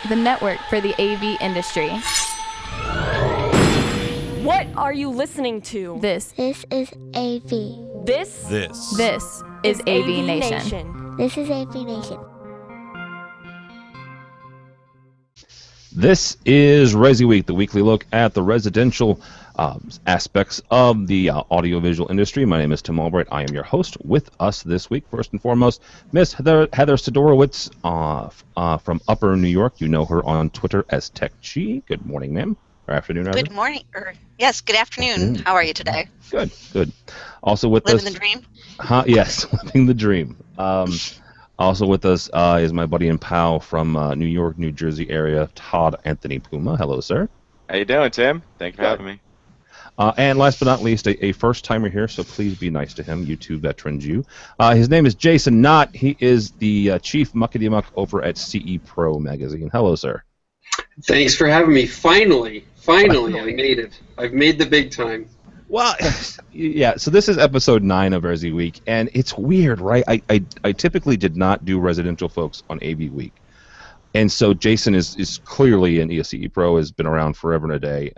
the network for the AV industry. What are you listening to? This This is AV. This is AVNation. This is AVNation. This is ResiWeek, the weekly look at the residential aspects of the audiovisual industry. My name is Tim Albright. I am your host. With us this week, first and foremost, Miss Heather Sidorowicz from Upper New York. You know her on Twitter as TechG. Good morning, ma'am. Or afternoon, rather. Good morning. Yes, good afternoon. How are you today? Good. Also with us... Living the dream? Yes, living the dream. Also with us is my buddy and pal from New York, New Jersey area, Todd Anthony Puma. Hello, sir. How you doing, Tim? Thank you for having me. And last but not least, a first-timer here, so please be nice to him, YouTube veterans you. His name is Jason Knott. He is the chief muckety-muck over at CE Pro magazine. Hello, sir. Thanks for having me. Finally, I made it. I've made the big time. Well, yeah, so this is episode 9 of ResiWeek, and it's weird, right? I typically did not do residential folks on AV Week. And so Jason is clearly an ESCE Pro, has been around forever and a day,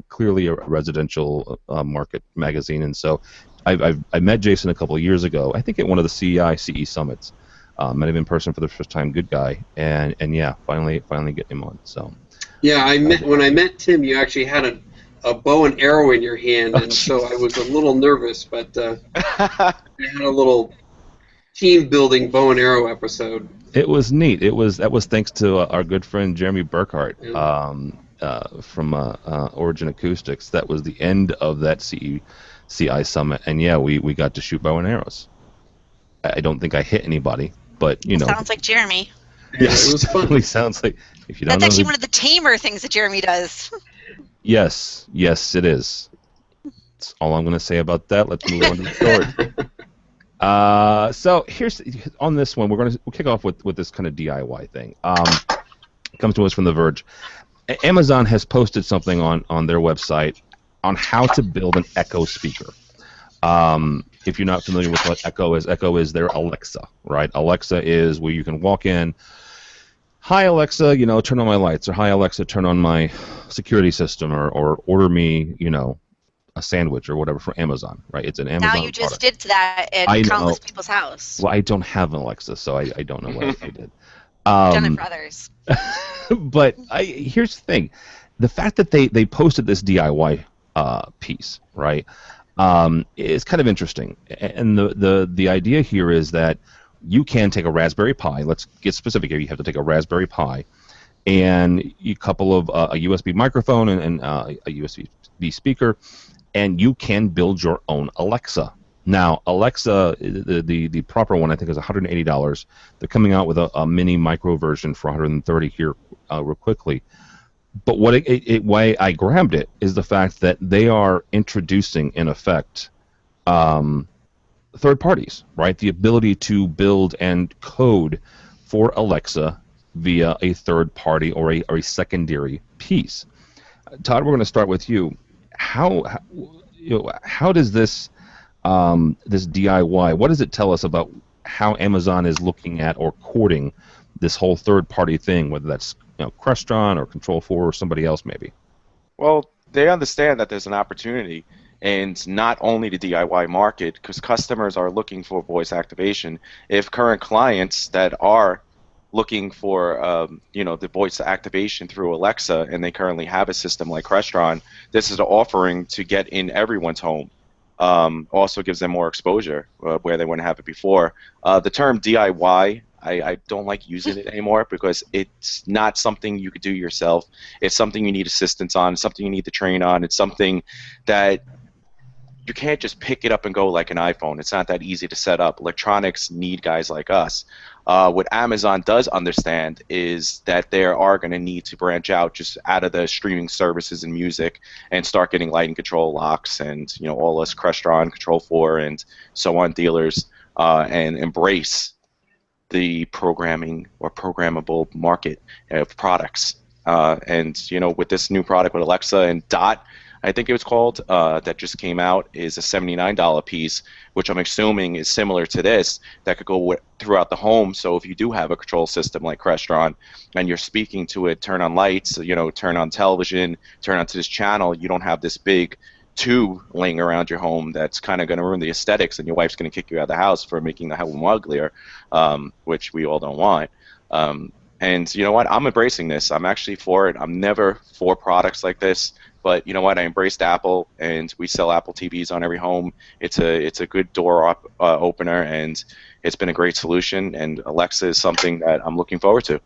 clearly a residential market magazine. And so I met Jason a couple of years ago, I think at one of the CE Summits. Met him in person for the first time, good guy. And yeah, finally getting him on. So. Yeah, when I met Tim, you actually had a bow and arrow in your hand, and so I was a little nervous, but we had a little team-building bow and arrow episode. It was neat. That was thanks to our good friend Jeremy Burkhart from Origin Acoustics. That was the end of that CI Summit, and yeah, we got to shoot bow and arrows. I don't think I hit anybody, but you know. Sounds like Jeremy. Yes, it was fun. Sounds like if you don't. That's actually one of the tamer things that Jeremy does. Yes, it is. That's all I'm going to say about that. Let's move on to the story. So here's on this one. We'll kick off with this kind of DIY thing. It comes to us from The Verge. Amazon has posted something on their website on how to build an Echo speaker. If you're not familiar with what Echo is their Alexa, right? Alexa is where you can walk in. Hi Alexa, turn on my lights, or hi Alexa, turn on my security system, or order me, a sandwich or whatever from Amazon, right? It's an Amazon Now you just product. did that at countless people's house. Well, I don't have an Alexa, so I don't know what I did. Done it for others. But here's the thing. The fact that they posted this DIY piece, right, is kind of interesting. And the idea here is that you can take a Raspberry Pi. Let's get specific here. You have to take a Raspberry Pi and a couple of a USB microphone and a USB speaker, and you can build your own Alexa. Now, Alexa, the proper one, I think, is $180. They're coming out with a mini micro version for $130 here real quickly. But why I grabbed it is the fact that they are introducing, in effect, third parties, right? The ability to build and code for Alexa via a third party or a secondary piece. Todd, we're going to start with you. How does this DIY? What does it tell us about how Amazon is looking at or courting this whole third party thing, whether that's Crestron or Control4 or somebody else maybe? Well, they understand that there's an opportunity. And not only the DIY market, because customers are looking for voice activation. If current clients that are looking for the voice activation through Alexa, and they currently have a system like Crestron, this is an offering to get in everyone's home. Also gives them more exposure where they wouldn't have it before. The term DIY, I don't like using it anymore because it's not something you could do yourself. It's something you need assistance on. It's something you need to train on. It's something that you can't just pick it up and go like an iPhone. It's not that easy to set up. Electronics need guys like us. What Amazon does understand is that they are going to need to branch out just out of the streaming services and music and start getting lighting control locks and all us Crestron, Control4, and so on dealers and embrace the programming or programmable market of products. And with this new product with Alexa and Dot, I think it was called, that just came out, is a $79 piece, which I'm assuming is similar to this, that could go throughout the home. So if you do have a control system like Crestron and you're speaking to it, turn on lights, turn on television, turn on to this channel, you don't have this big tube laying around your home that's kind of going to ruin the aesthetics, and your wife's going to kick you out of the house for making the home uglier, which we all don't want. And you know what? I'm embracing this. I'm actually for it. I'm never for products like this. But you know what? I embraced Apple, and we sell Apple TVs on every home. It's a good door opener, and it's been a great solution. And Alexa is something that I'm looking forward to.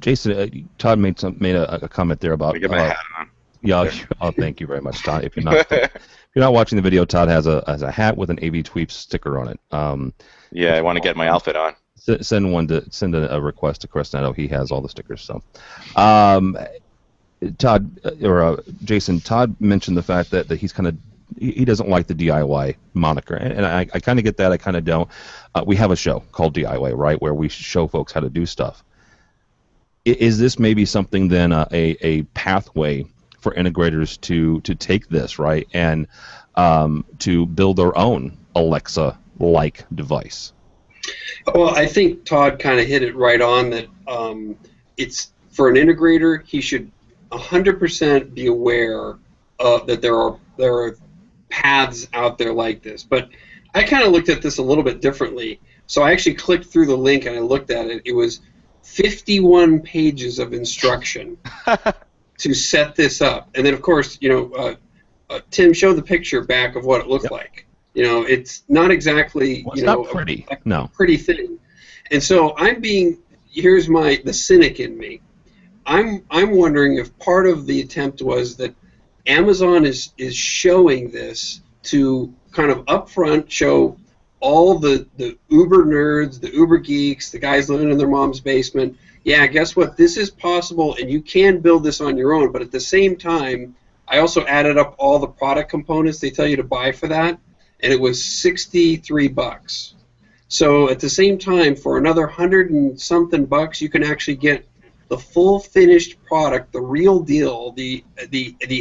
Jason, Todd made a comment there about. Get my hat on. Yeah. Oh, thank you very much, Todd. If you're not watching the video, Todd has a hat with an AV Tweep sticker on it. Yeah, I want to get my outfit on. Send a request to Chris Netto. He has all the stickers. So, Jason, Todd mentioned the fact that he's he doesn't like the DIY moniker, and I kind of get that. I kind of don't. We have a show called DIY, right, where we show folks how to do stuff. Is this maybe something then a pathway for integrators to take this, right, and to build their own Alexa-like device? Well, I think Todd kind of hit it right on that it's for an integrator, he should 100% be aware that there are paths out there like this. But I kind of looked at this a little bit differently. So I actually clicked through the link and I looked at it. It was 51 pages of instruction to set this up. And then, of course, Tim showed the picture back of what it looked like. It's not exactly it's not pretty. A pretty thing. And so here's the cynic in me. I'm wondering if part of the attempt was that Amazon is showing this to kind of upfront show all the uber nerds, the uber geeks, the guys living in their mom's basement. Yeah, guess what? This is possible, and you can build this on your own. But at the same time, I also added up all the product components they tell you to buy for that, and it was $63. So at the same time, for another $100 and something bucks, you can actually get the full finished product, the real deal, the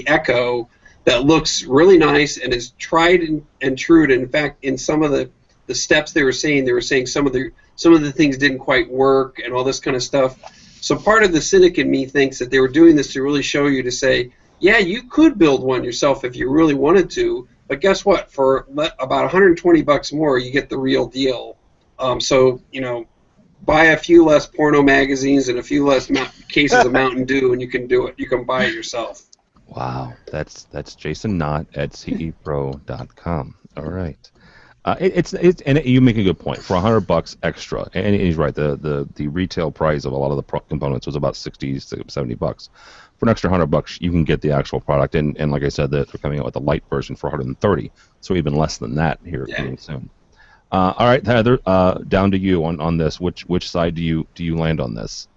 Echo that looks really nice and is tried and true. In fact, in some of the steps they were saying some of the things didn't quite work and all this kind of stuff. So part of the cynic in me thinks that they were doing this to really show you, to say, yeah, you could build one yourself if you really wanted to, but guess what? For about $120 more, you get the real deal. So buy a few less porno magazines and a few less cases of Mountain Dew, and you can do it. You can buy it yourself. Wow, that's Jason Knott at cepro.com. All right. And you make a good point. For $100 extra, and he's right. The retail price of a lot of the components was about $60, $70. For an extra $100, you can get the actual product. And like I said, they're coming out with a light version for $130. So even less than that here coming soon. All right, Heather, down to you on this. Which side do you land on this?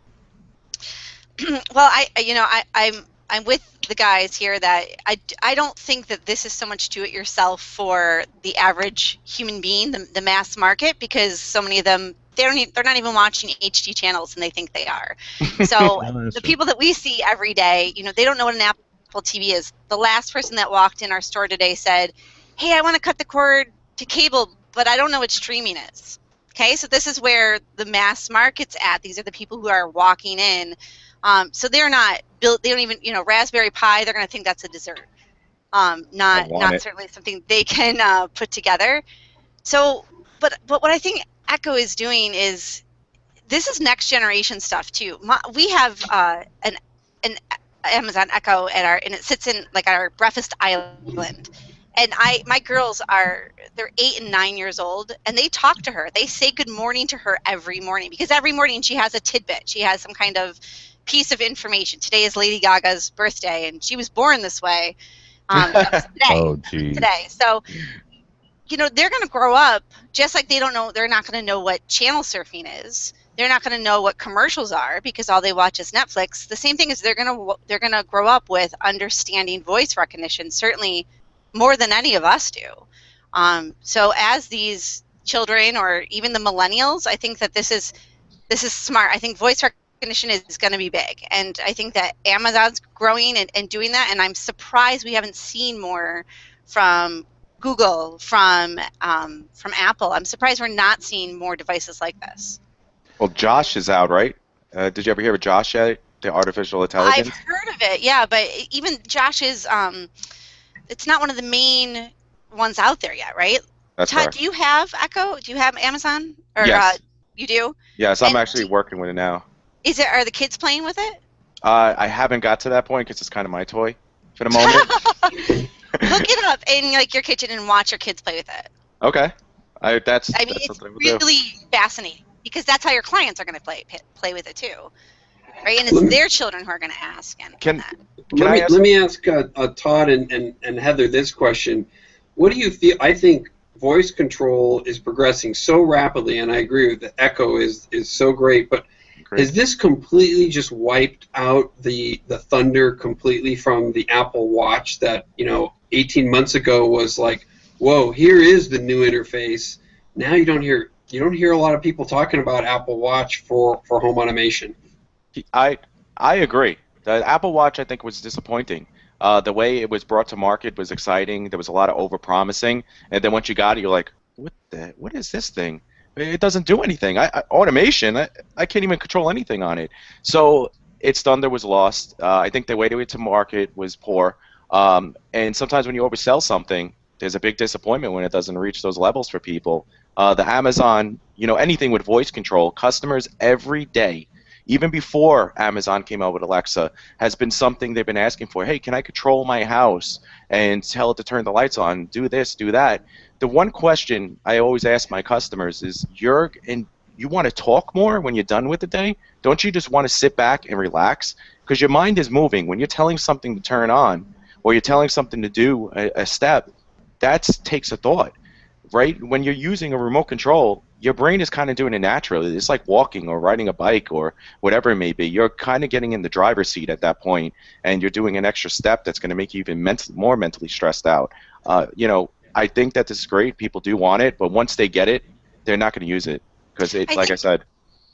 Well, I'm with the guys here that I don't think that this is so much do-it-yourself for the average human being, the mass market, because so many of them they're not even watching HD channels and they think they are. So the people that we see every day, they don't know what an Apple TV is. The last person that walked in our store today said, "Hey, I want to cut the cord to cable, but I don't know what streaming is." Okay, so this is where the mass market's at. These are the people who are walking in. So they're not built. They don't even, Raspberry Pi. They're going to think that's a dessert. Not certainly something they can put together. So, but what I think Echo is doing is, this is next generation stuff too. We have an Amazon Echo and it sits in like our breakfast island. And my girls they're 8 and 9 years old, and they talk to her. They say good morning to her every morning, because every morning she has a tidbit. She has some kind of piece of information. Today is Lady Gaga's birthday, and she was born this way. Today. Oh, geez. Today. So, they're going to grow up just like they're not going to know what channel surfing is. They're not going to know what commercials are, because all they watch is Netflix. The same thing is they're going to grow up with understanding voice recognition, certainly more than any of us do. So as these children, or even the millennials, I think that this is smart. I think voice recognition is going to be big. And I think that Amazon's growing and doing that. And I'm surprised we haven't seen more from Google, from Apple. I'm surprised we're not seeing more devices like this. Well, Josh is out, right? Did you ever hear of Josh yet? The artificial intelligence? I've heard of it, yeah, but even Josh is, it's not one of the main ones out there yet, right? That's Todd, correct. do you have Echo? Do you have Amazon? Or, Yes. You do? Yes, I'm And actually working with it now. Are the kids playing with it? I haven't got to that point because it's kind of my toy for the moment. Look it up in like your kitchen and watch your kids play with it. Okay. That's It's something we'll do. really fascinating because that's how your clients are going to play with it too, right? And it's their children who are going to ask. Let me ask Todd and Heather this question. What do you feel? I think voice control is progressing so rapidly, and I agree with the Echo is so great, but has this completely just wiped out the thunder completely from the Apple Watch that 18 months ago was like, whoa, here is the new interface. Now you don't hear a lot of people talking about Apple Watch for home automation. I agree. The Apple Watch, I think, was disappointing. The way it was brought to market was exciting. There was a lot of over-promising, and then once you got it, you're like, what is this thing? It doesn't do anything. Automation, I can't even control anything on it. So its thunder was lost. I think the way they went to market was poor. And sometimes when you oversell something, there's a big disappointment when it doesn't reach those levels for people. The Amazon, anything with voice control, customers every day, even before Amazon came out with Alexa, has been something they've been asking for. Hey, can I control my house and tell it to turn the lights on, do this, do that? The one question I always ask my customers is, you want to talk more when you're done with the day? Don't you just want to sit back and relax? Because your mind is moving. When you're telling something to turn on or you're telling something to do a step, that takes a thought, right? When you're using a remote control, your brain is kind of doing it naturally. It's like walking or riding a bike or whatever it may be. You're kind of getting in the driver's seat at that point, and you're doing an extra step that's going to make you even more mentally stressed out. I think that this is great. People do want it, but once they get it, they're not going to use it because, like I said.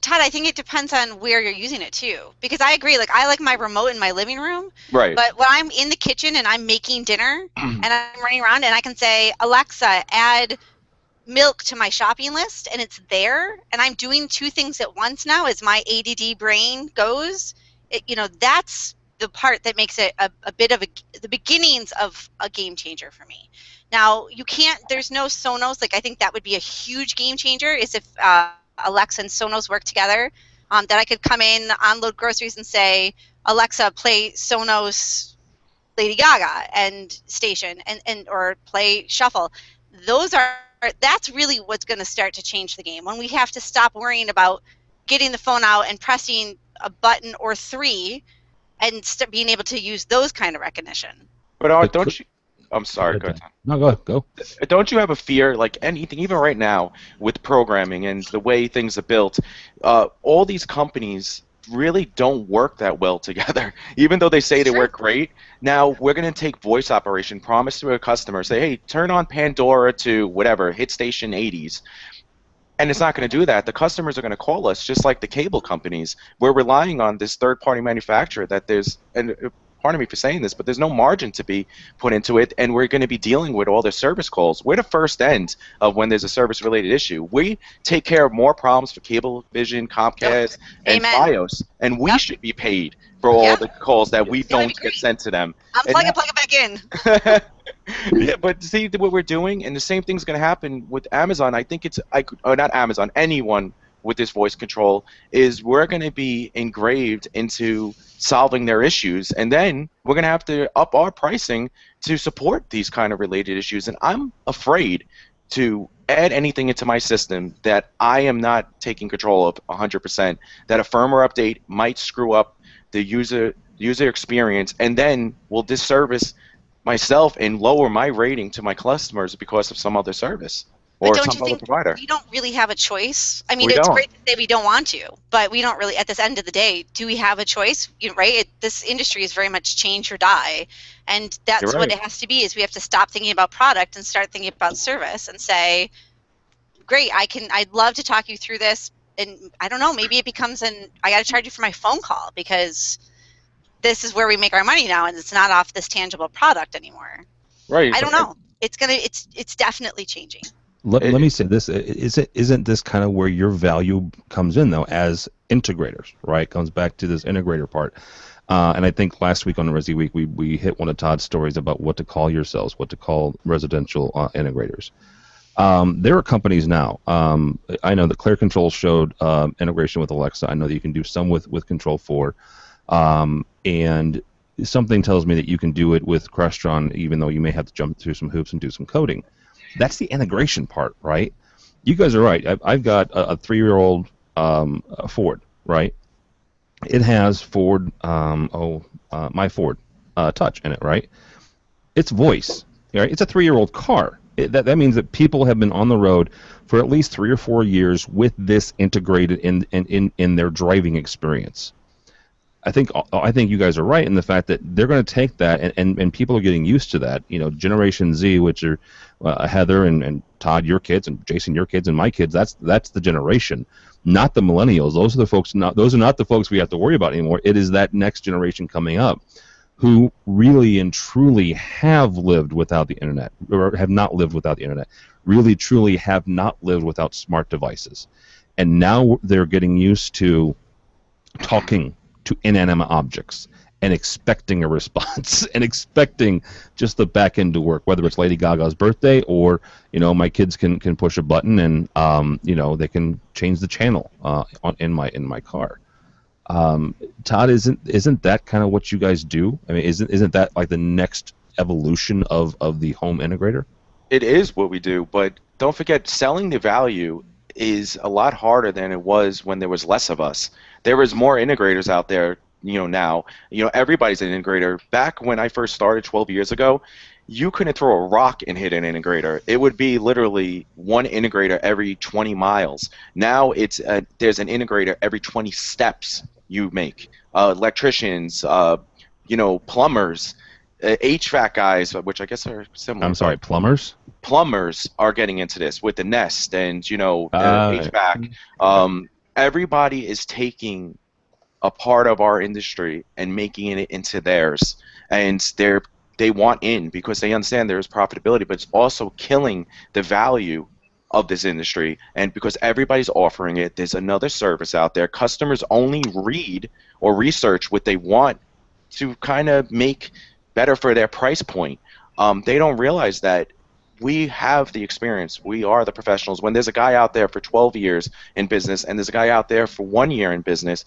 Todd, I think it depends on where you're using it too. Because I agree, I like my remote in my living room. Right. But when I'm in the kitchen and I'm making dinner and I'm running around and I can say, Alexa, add milk to my shopping list, and it's there, and I'm doing two things at once now as my ADD brain goes, that's the part that makes it a bit of the beginnings of a game changer for me. Now, there's no Sonos. I think that would be a huge game changer is if Alexa and Sonos work together, that I could come in, unload groceries, and say, Alexa, play Sonos Lady Gaga and station, or play Shuffle. That's really what's going to start to change the game, when we have to stop worrying about getting the phone out and pressing a button or three and being able to use those kind of recognition. But don't you? I'm sorry. Go ahead. No, go. Don't you have a fear, like anything, even right now with programming and the way things are built? All these companies really don't work that well together, even though they say they work great. Now we're going to take voice operation, promise to a customer, say, hey, turn on Pandora to whatever, hit station 80s. And it's not going to do that. The customers are going to call us just like the cable companies. We're relying on this third-party manufacturer that pardon me for saying this, but there's no margin to be put into it, and we're going to be dealing with all the service calls. We're the first end of when there's a service-related issue. We take care of more problems for Cablevision, Comcast, and Fios, and we should be paid for all the calls that we don't get sent to them. Plug it back in. Yeah, but see what we're doing, and the same thing's going to happen with Amazon. I think not Amazon, anyone with this voice control, is we're going to be engraved into solving their issues, and then we're going to have to up our pricing to support these kind of related issues. And I'm afraid to add anything into my system that I am not taking control of 100%, that a firmware update might screw up the user experience, and then will disservice myself and lower my rating to my customers because of some other service or some other provider. We don't really have a choice? I mean, it's great to say we don't want to, but we don't really, at this end of the day, do we have a choice? Right? This industry is very much change or die, and that's what it has to be, is we have to stop thinking about product and start thinking about service and say, great, I'd love to talk you through this and I don't know, maybe it becomes I got to charge you for my phone call because this is where we make our money now, and it's not off this tangible product anymore. Right. I don't know. It's definitely changing. Let me say this: isn't this kind of where your value comes in, though, as integrators, right? It comes back to this integrator part. And I think last week on the ResiWeek, we hit one of Todd's stories about what to call yourselves, what to call residential integrators. There are companies now. I know that Clear Control showed integration with Alexa. I know that you can do some with Control 4. And something tells me that you can do it with Crestron, even though you may have to jump through some hoops and do some coding. That's the integration part, right? You guys are right. I've got a 3-year-old Ford, right? It has Ford, my Ford Touch in it, right? It's voice, right? It's a 3-year-old car. That means that people have been on the road for at least 3 or 4 years with this integrated in their driving experience. I think you guys are right in the fact that they're going to take that, and people are getting used to that. You know, Generation Z, which are Heather and Todd, your kids, and Jason, your kids, and my kids. That's the generation, not the millennials. Those are the folks. Those are not the folks we have to worry about anymore. It is that next generation coming up, who really and truly have lived without the internet, or have not lived without the internet. Really, truly have not lived without smart devices, and now they're getting used to talking to inanimate objects and expecting a response and expecting just the back end to work, whether it's Lady Gaga's birthday or, you know, my kids can push a button and you know, they can change the channel in my car. Todd, isn't that kind of what you guys do? I mean, isn't that like the next evolution of the home integrator? It is what we do, but don't forget, selling the value is a lot harder than it was when there was less of us. There was more integrators out there, you know, now. You know, everybody's an integrator. Back when I first started 12 years ago, you couldn't throw a rock and hit an integrator. It would be literally one integrator every 20 miles. Now there's an integrator every 20 steps you make. Electricians, you know, plumbers, HVAC guys, which I guess are similar. I'm sorry, plumbers? Plumbers are getting into this with the Nest and, you know, HVAC. Everybody is taking a part of our industry and making it into theirs, and they want in because they understand there's profitability, but it's also killing the value of this industry. And because everybody's offering it, there's another service out there. Customers only read or research what they want to kind of make better for their price point. They don't realize that we have the experience. We are the professionals. When there's a guy out there for 12 years in business and there's a guy out there for 1 year in business,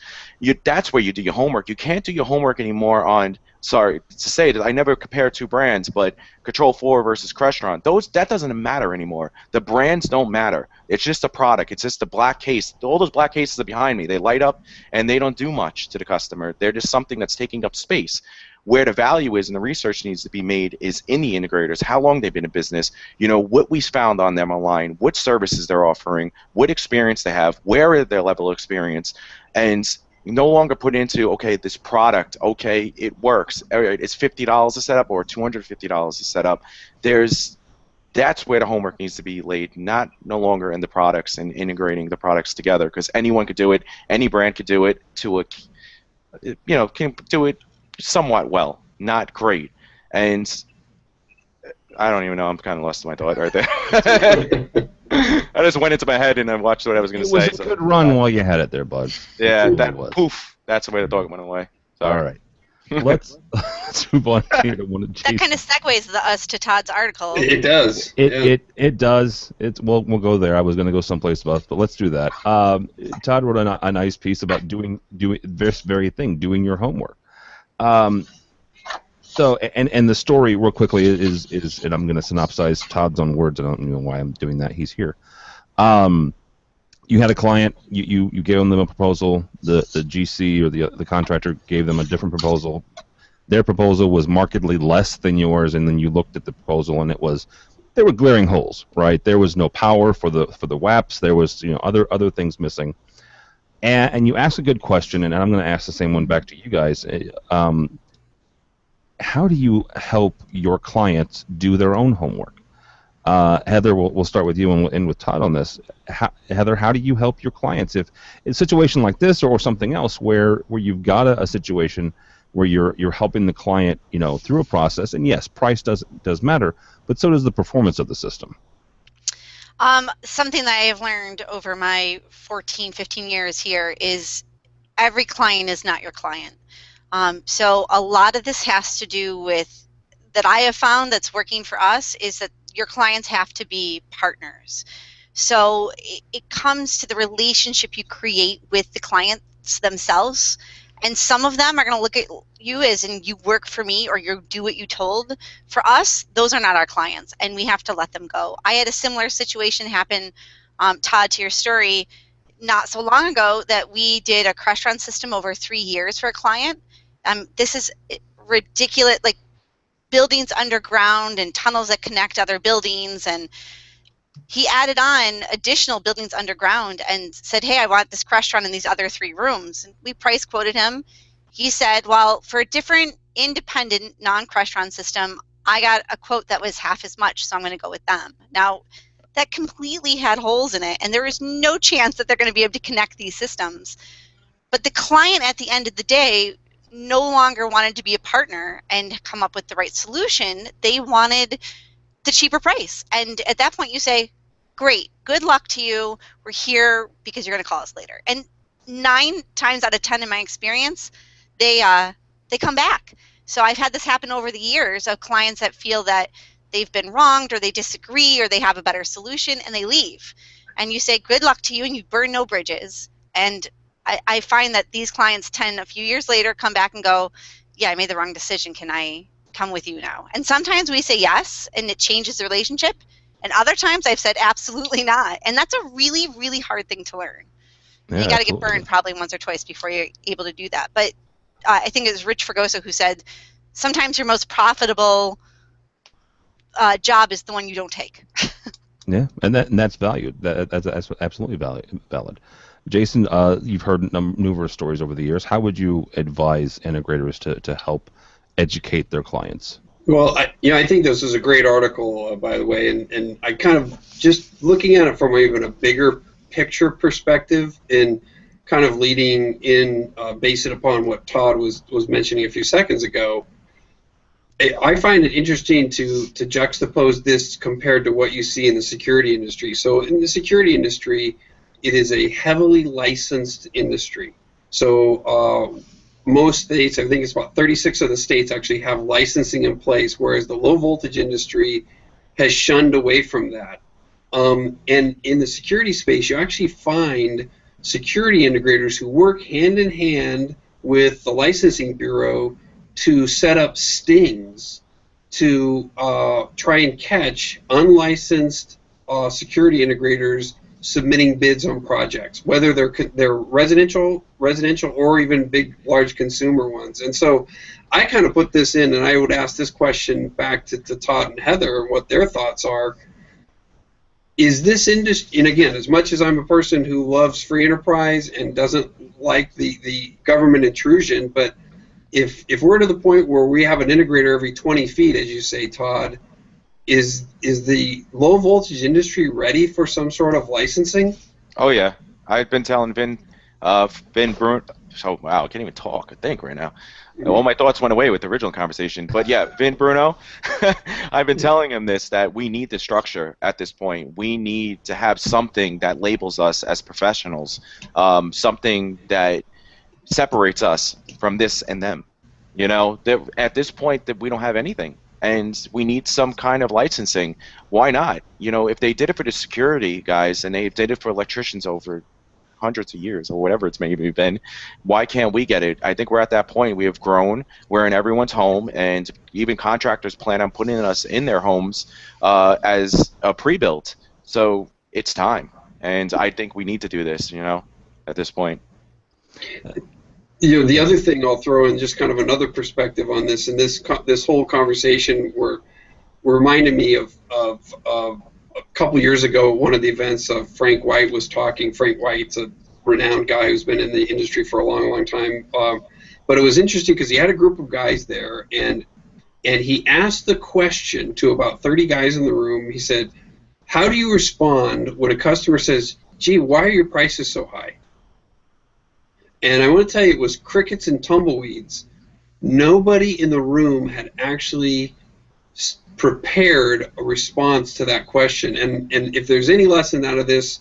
that's where you do your homework. You can't do your homework anymore on, sorry to say that I never compare two brands, but Control 4 versus Crestron. That doesn't matter anymore. The brands don't matter. It's just a product. It's just a black case. All those black cases are behind me. They light up and they don't do much to the customer. They're just something that's taking up space. Where the value is and the research needs to be made is in the integrators, how long they've been in business, you know, what we found on them online, what services they're offering, what experience they have, where is their level of experience, and no longer put into, okay, this product, okay, it works, it's $50 to set up or $250 to set up. That's where the homework needs to be laid, no longer in the products and integrating the products together, because anyone could do it, any brand could do it can do it somewhat well, not great. And I don't even know, I'm kind of lost in my thought right there. I just went into my head and I watched what I was going to say. It was a good run while you had it there, bud. Yeah, poof, that's the way the dog went away. Sorry. All right. Let's move on here to one of Jason's. That kind of segues us to Todd's article. It does. It does. We'll go there. I was going to go someplace else, but let's do that. Todd wrote a nice piece about doing this very thing, doing your homework. So and the story real quickly is and I'm going to synopsize Todd's own words. I don't know why I'm doing that. He's here. You had a client. You gave them a proposal. The GC or the contractor gave them a different proposal. Their proposal was markedly less than yours, and then you looked at the proposal and there were glaring holes. Right, there was no power for the WAPs. There was other things missing. And you asked a good question, and I'm going to ask the same one back to you guys. How do you help your clients do their own homework? Heather, we'll start with you and end with Todd on this. Heather, how do you help your clients if in a situation like this or something else where you've got a situation where you're helping the client, through a process, and yes, price does matter, but so does the performance of the system. Something that I have learned over my 14, 15 years here is every client is not your client. So a lot of this has to do with, that I have found that's working for us, is that your clients have to be partners. So it comes to the relationship you create with the clients themselves. And some of them are going to look at you as in you work for me or you do what you told. For us, those are not our clients, and we have to let them go. I had a similar situation happen, Todd, to your story, not so long ago, that we did a crush run system over 3 years for a client. This is ridiculous, like buildings underground and tunnels that connect other buildings, and he added on additional buildings underground and said, hey, I want this crush run in these other 3 rooms. And we price quoted him. He said, well, for a different independent non-crush run system, I got a quote that was half as much, so I'm going to go with them. Now, that completely had holes in it, and there is no chance that they're going to be able to connect these systems. But the client at the end of the day no longer wanted to be a partner and come up with the right solution. They wanted the cheaper price. And at that point you say, great, good luck to you. We're here because you're going to call us later. And 9 times out of 10 in my experience, they come back. So I've had this happen over the years of clients that feel that they've been wronged or they disagree or they have a better solution and they leave. And you say, good luck to you, and you burn no bridges. And I find that these clients tend, a few years later, come back and go, yeah, I made the wrong decision. Can I come with you now? And sometimes we say yes, and it changes the relationship. And other times I've said absolutely not. And that's a really, really hard thing to learn. Yeah, you got to get absolutely. burned probably once or twice before you're able to do that. But I think it was Rich Fregoso who said, sometimes your most profitable job is the one you don't take. Yeah, and that's valued. That's absolutely valid. Jason, you've heard numerous stories over the years. How would you advise integrators to help educate their clients? Well, I think this is a great article, by the way, and I kind of just looking at it from even a bigger picture perspective and kind of leading in, based it upon what Todd was mentioning a few seconds ago. I find it interesting to juxtapose this compared to what you see in the security industry. So in the security industry, it is a heavily licensed industry. So most states, I think it's about 36 of the states actually have licensing in place, whereas the low voltage industry has shunned away from that. And in the security space, you actually find security integrators who work hand in hand with the licensing bureau to set up stings to try and catch unlicensed security integrators submitting bids on projects, whether they're residential or even big, large consumer ones. And so I kind of put this in, and I would ask this question back to Todd and Heather, what their thoughts are. Is this industry, and again, as much as I'm a person who loves free enterprise and doesn't like the government intrusion, but if we're to the point where we have an integrator every 20 feet, as you say, Todd, is the low voltage industry ready for some sort of licensing? Oh yeah, I've been telling Vin Bruno. So wow, I can't even talk. I think right now. All my thoughts went away with the original conversation. But yeah, Vin Bruno, I've been telling him this, that we need the structure at this point. We need to have something that labels us as professionals, something that separates us from this and them. You know, that at this point that we don't have anything, and we need some kind of licensing. Why not? You know, if they did it for the security guys and they did it for electricians over hundreds of years or whatever it's maybe been, why can't we get it? I think we're at that point. We have grown. We're in everyone's home, and even contractors plan on putting us in their homes as a pre-built. So it's time, and I think we need to do this, you know, at this point. You know, the other thing I'll throw in, just kind of another perspective on this, and this whole conversation reminded me of a couple years ago, one of the events of Frank White was talking. Frank White's a renowned guy who's been in the industry for a long, long time. But it was interesting because he had a group of guys there, and and he asked the question to about 30 guys in the room. He said, how do you respond when a customer says, gee, why are your prices so high? And I want to tell you, it was crickets and tumbleweeds. Nobody in the room had actually prepared a response to that question. And if there's any lesson out of this,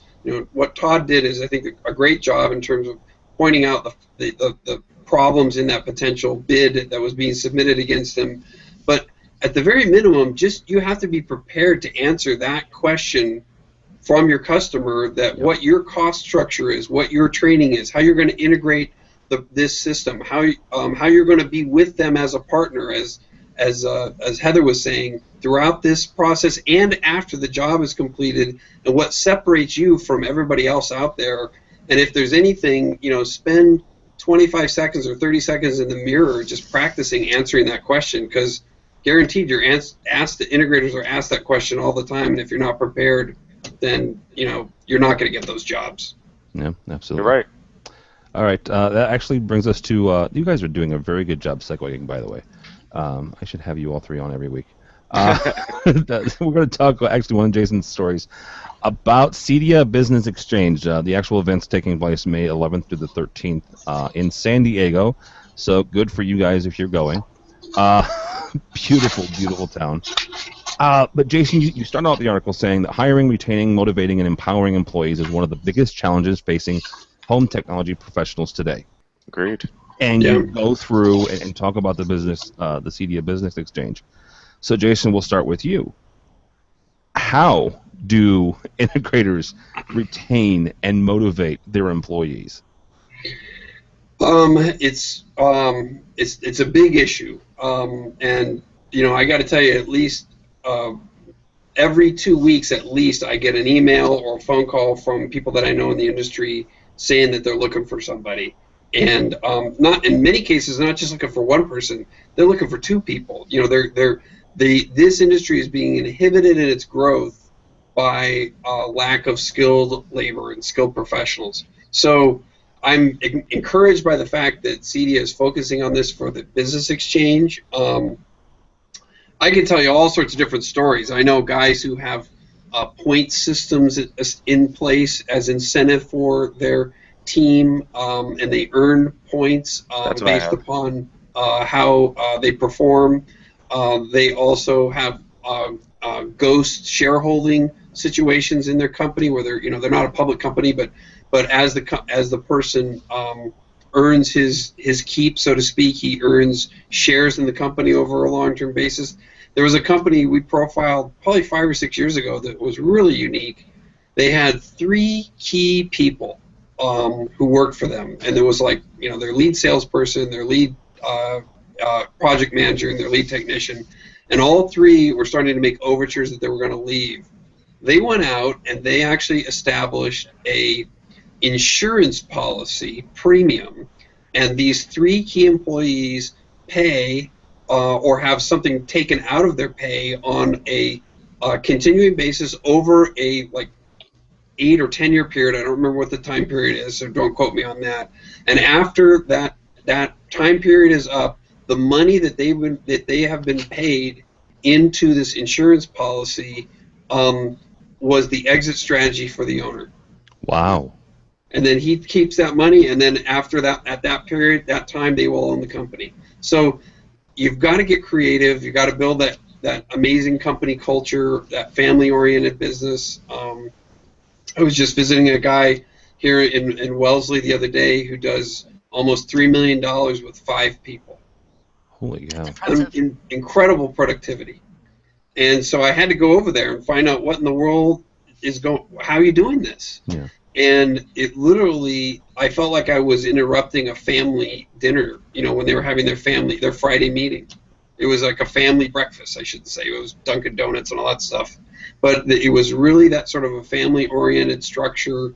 what Todd did is, I think, a great job in terms of pointing out the problems in that potential bid that was being submitted against him. But at the very minimum, you have to be prepared to answer that question from your customer, that what your cost structure is, what your training is, how you're going to integrate this system, how you're going to be with them as a partner, as Heather was saying, throughout this process and after the job is completed, and what separates you from everybody else out there. And if there's anything, spend 25 seconds or 30 seconds in the mirror just practicing answering that question, because guaranteed the integrators are asked that question all the time, and if you're not prepared, then you're not going to get those jobs. Yeah, absolutely. You're right. All right, that actually brings us to you guys are doing a very good job segueing, by the way. I should have you all three on every week. We're going to talk, actually, one of Jason's stories about CEDIA Business Exchange. The actual event's taking place May 11th through the 13th in San Diego, so good for you guys if you're going. Beautiful, beautiful town. But Jason, you started out the article saying that hiring, retaining, motivating, and empowering employees is one of the biggest challenges facing home technology professionals today. Agreed. And you go through and talk about the business, the CEDIA Business Exchange. So, Jason, we'll start with you. How do integrators retain and motivate their employees? It's a big issue, and I got to tell you, at least every 2 weeks, at least, I get an email or a phone call from people that I know in the industry saying that they're looking for somebody. And not in many cases, not just looking for one person, they're looking for two people. This industry is being inhibited in its growth by lack of skilled labor and skilled professionals. So I'm encouraged by the fact that CEDIA is focusing on this for the business exchange. I can tell you all sorts of different stories. I know guys who have point systems in place as incentive for their team, and they earn points based upon how they perform. They also have ghost shareholding situations in their company where they're not a public company, but as the person earns his keep, so to speak, he earns shares in the company over a long-term basis. There was a company we profiled probably 5 or 6 years ago that was really unique. They had 3 key people who worked for them, and there was their lead salesperson, their lead project manager, and their lead technician, and all 3 were starting to make overtures that they were going to leave. They went out and they actually established a insurance policy premium, and these 3 key employees pay or have something taken out of their pay on a continuing basis over a 8 or 10 year period. I don't remember what the time period is, so don't quote me on that. And after that time period is up, the money that they have been paid into this insurance policy was the exit strategy for the owner. Wow. And then he keeps that money, and then after that, at that period, that time, they will own the company. So you've got to get creative. You've got to build that amazing company culture, that family-oriented business. I was just visiting a guy here in Wellesley the other day who does almost $3 million with 5 people. Holy cow. Incredible productivity. And so I had to go over there and find out what in the world is going, how are you doing this? Yeah. And it literally, I felt like I was interrupting a family dinner, when they were having their Friday meeting. It was like a family breakfast, I should say. It was Dunkin' Donuts and all that stuff. But it was really that sort of a family-oriented structure.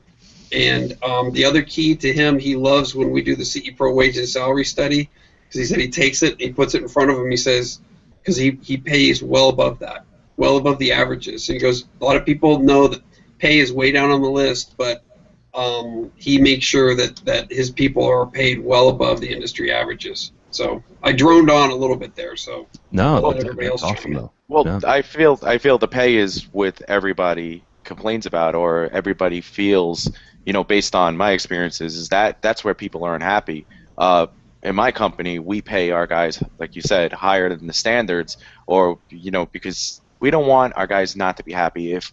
And the other key to him, he loves when we do the CE Pro wage and salary study, because he said he takes it, he puts it in front of him, he says, because he pays well above that, well above the averages. And he goes, a lot of people know that pay is way down on the list, but he makes sure that his people are paid well above the industry averages. So I droned on a little bit there. So No, I'll let that's, everybody that's else awesome chime in. though. Well, Yeah. I feel the pay is what everybody complains about, or everybody feels, based on my experiences, is that's where people are unhappy. In my company, we pay our guys, like you said, higher than the standards, or because we don't want our guys not to be happy. If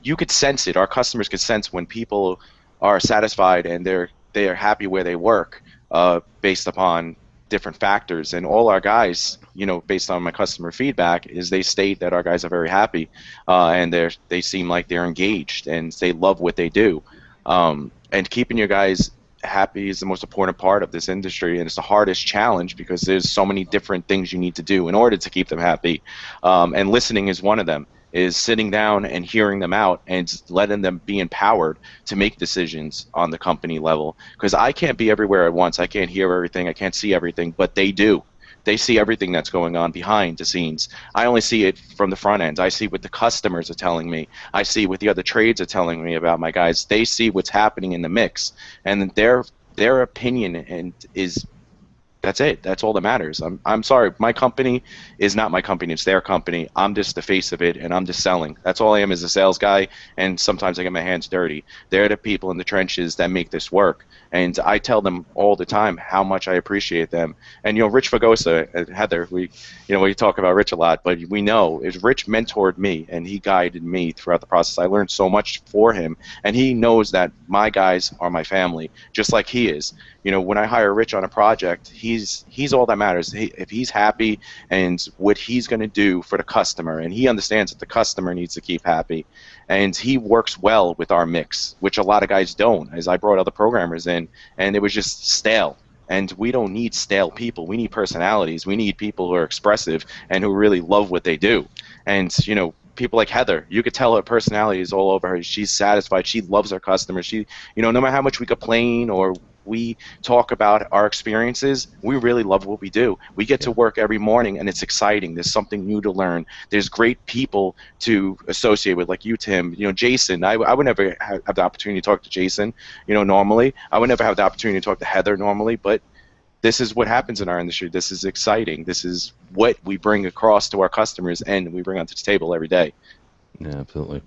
you could sense it. Our customers could sense when people are satisfied and they are happy where they work, based upon different factors. And all our guys, based on my customer feedback, is they state that our guys are very happy, and they seem like they're engaged and they love what they do. And keeping your guys happy is the most important part of this industry, and it's the hardest challenge because there's so many different things you need to do in order to keep them happy. And listening is one of them. Is sitting down and hearing them out and letting them be empowered to make decisions on the company level. Because I can't be everywhere at once. I can't hear everything. I can't see everything, but they do. They see everything that's going on behind the scenes. I only see it from the front end. I see what the customers are telling me. I see what the other trades are telling me about my guys. They see what's happening in the mix, and their opinion is. That's it. That's all that matters. I'm sorry. My company is not my company. It's their company. I'm just the face of it, and I'm just selling. That's all I am, is a sales guy, and sometimes I get my hands dirty. They're the people in the trenches that make this work, and I tell them all the time how much I appreciate them. And Rich Fagosa, Heather, we talk about Rich a lot, but we know is Rich mentored me, and he guided me throughout the process. I learned so much for him, and he knows that my guys are my family, just like he is. When I hire Rich on a project, he's all that matters. If he's happy and what he's going to do for the customer, and he understands that the customer needs to keep happy, and he works well with our mix, which a lot of guys don't. As I brought other programmers in, and it was just stale. And we don't need stale people. We need personalities. We need people who are expressive and who really love what they do. And people like Heather, you could tell her personality is all over her. She's satisfied. She loves her customers. She, no matter how much we complain or we talk about our experiences, we really love what we do. We get to work every morning, and it's exciting. There's something new to learn. There's great people to associate with, like you, Tim. Jason. I would never have the opportunity to talk to Jason, normally. I would never have the opportunity to talk to Heather normally, but this is what happens in our industry. This is exciting. This is what we bring across to our customers, and we bring onto the table every day. Yeah, absolutely.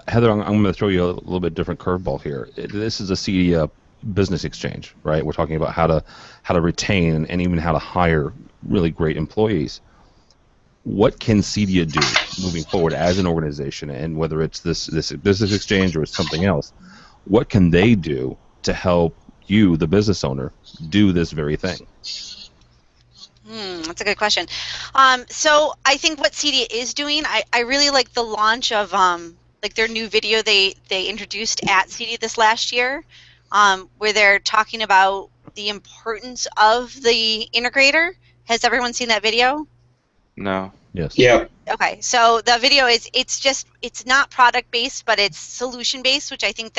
Heather, I'm going to throw you a little bit different curveball here. This is a CEDIA business exchange, right? We're talking about how to retain and even how to hire really great employees. What can CEDIA do moving forward as an organization, and whether it's this business exchange or it's something else, what can they do to help you, the business owner, do this very thing? That's a good question. So I think what CEDIA is doing, I really like the launch of like their new video they introduced at CEDIA this last year, where they're talking about the importance of the integrator. Has everyone seen that video? No. Yes. Yeah. Okay, so the video it's not product based, but it's solution based, which I think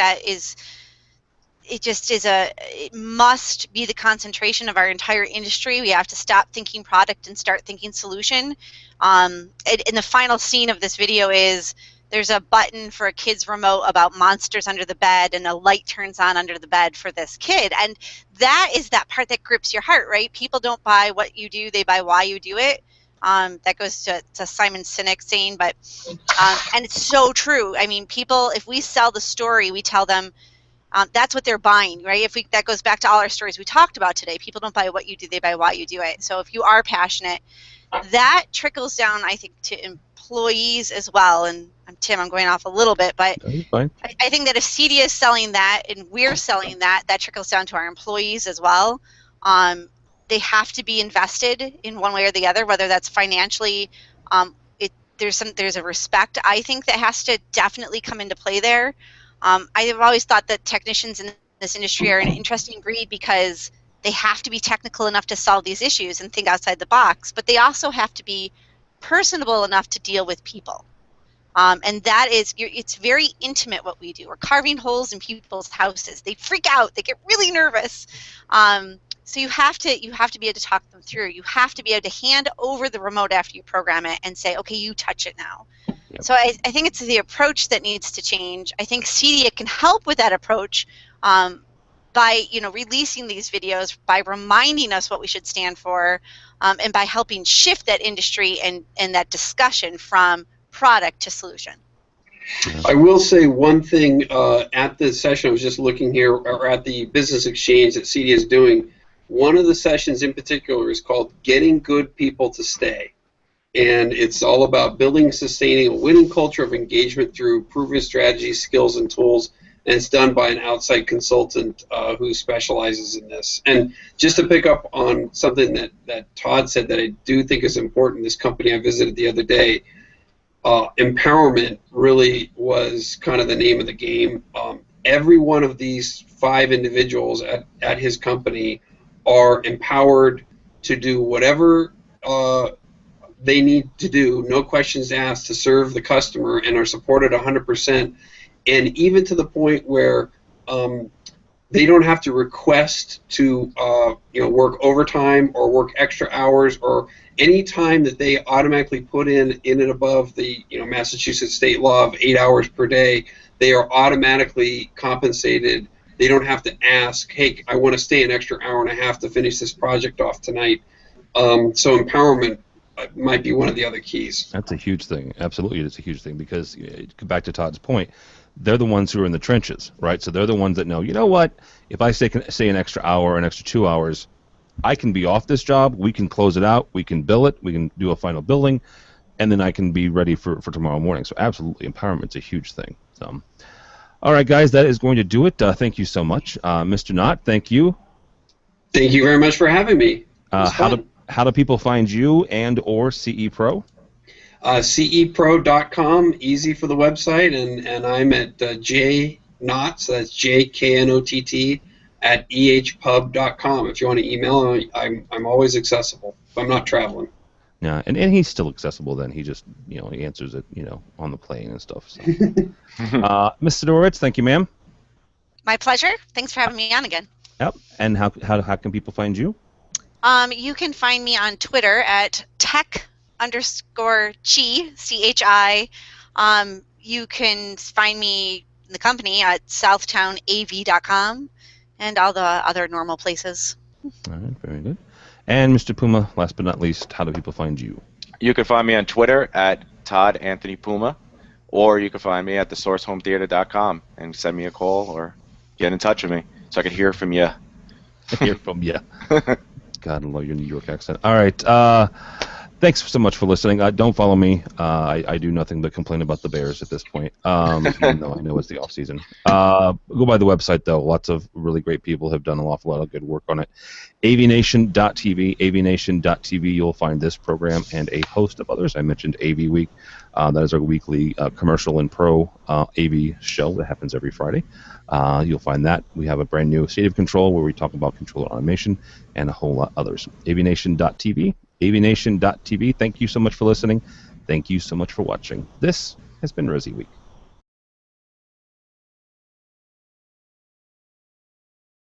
it must be the concentration of our entire industry. We have to stop thinking product and start thinking solution. And the final scene of this video is there's a button for a kid's remote about monsters under the bed, and a light turns on under the bed for this kid. And that is that part that grips your heart, right? People don't buy what you do, they buy why you do it. That goes to Simon Sinek saying, but and it's so true. I mean, people, if we sell the story, we tell them that's what they're buying, right? That goes back to all our stories we talked about today. People don't buy what you do, they buy why you do it. So if you are passionate, that trickles down, I think, to employees as well. And Tim, I'm going off a little bit, but Fine. I think that if CEDIA is selling that and we're selling that, that trickles down to our employees as well. They have to be invested in one way or the other, whether that's financially. There's a respect, I think, that has to definitely come into play there. I've always thought that technicians in this industry are an interesting breed because they have to be technical enough to solve these issues and think outside the box, but they also have to be personable enough to deal with people. And that is, it's very intimate what we do. We're carving holes in people's houses. They freak out. They get really nervous. So you have to be able to talk them through. You have to be able to hand over the remote after you program it and say, okay, you touch it now. Yep. So I think it's the approach that needs to change. I think CEDIA can help with that approach, by releasing these videos, by reminding us what we should stand for, and by helping shift that industry and that discussion from product to solution. I will say one thing at the session I was just looking here, or at the business exchange that CD is doing. One of the sessions in particular is called Getting Good People to Stay. And it's all about building, sustaining a winning culture of engagement through proven strategies, skills, and tools. And it's done by an outside consultant who specializes in this. And just to pick up on something that Todd said that I do think is important, this company I visited the other day, empowerment really was kind of the name of the game. Every one of these 5 individuals at his company are empowered to do whatever they need to do, no questions asked, to serve the customer, and are supported 100%, and even to the point where they don't have to request to work overtime or work extra hours, or any time that they automatically put in and above the Massachusetts state law of 8 hours per day, they are automatically compensated. They don't have to ask, hey, I want to stay an extra hour and a half to finish this project off tonight. So empowerment might be one of the other keys. That's a huge thing. Absolutely, it's a huge thing, because back to Todd's point, they're the ones who are in the trenches, right? So they're the ones that know, you know what, if I say an extra hour or an extra 2 hours, I can be off this job, we can close it out, we can bill it, we can do a final billing, and then I can be ready for tomorrow morning. So absolutely, empowerment's a huge thing. So, all right, guys, that is going to do it. Thank you so much. Mr. Knott, thank you. Thank you very much for having me. How do people find you and or CE Pro? CEPro.com, easy for the website, and I'm at jknott, so that's JKNOTT, at ehpub.com. If you want to email, I'm always accessible if I'm not traveling. Yeah, and he's still accessible then. He just, he answers it, on the plane and stuff. So. Ms. Sidorowicz, thank you, ma'am. My pleasure. Thanks for having me on again. Yep. And how can people find you? You can find me on Twitter at tech_chi, CHI. You can find me in the company at southtownav.com and all the other normal places. All right, very good. And Mr. Puma, last but not least, how do people find you? You can find me on Twitter at Todd Anthony Puma, or you can find me at thesourcehometheater.com and send me a call or get in touch with me so I can hear from you. Hear from you. God, I love your New York accent. All right. Thanks so much for listening. Don't follow me. I do nothing but complain about the Bears at this point. Even though I know it's the off season. Go by the website though. Lots of really great people have done an awful lot of good work on it. AVNation.tv. AVNation.tv. You'll find this program and a host of others. I mentioned AV Week. That is our weekly commercial and pro AV show that happens every Friday. You'll find that. We have a brand new State of Control where we talk about controller automation and a whole lot others. AVNation.tv. AVNation.tv. Thank you so much for listening. Thank you so much for watching. This has been ResiWeek.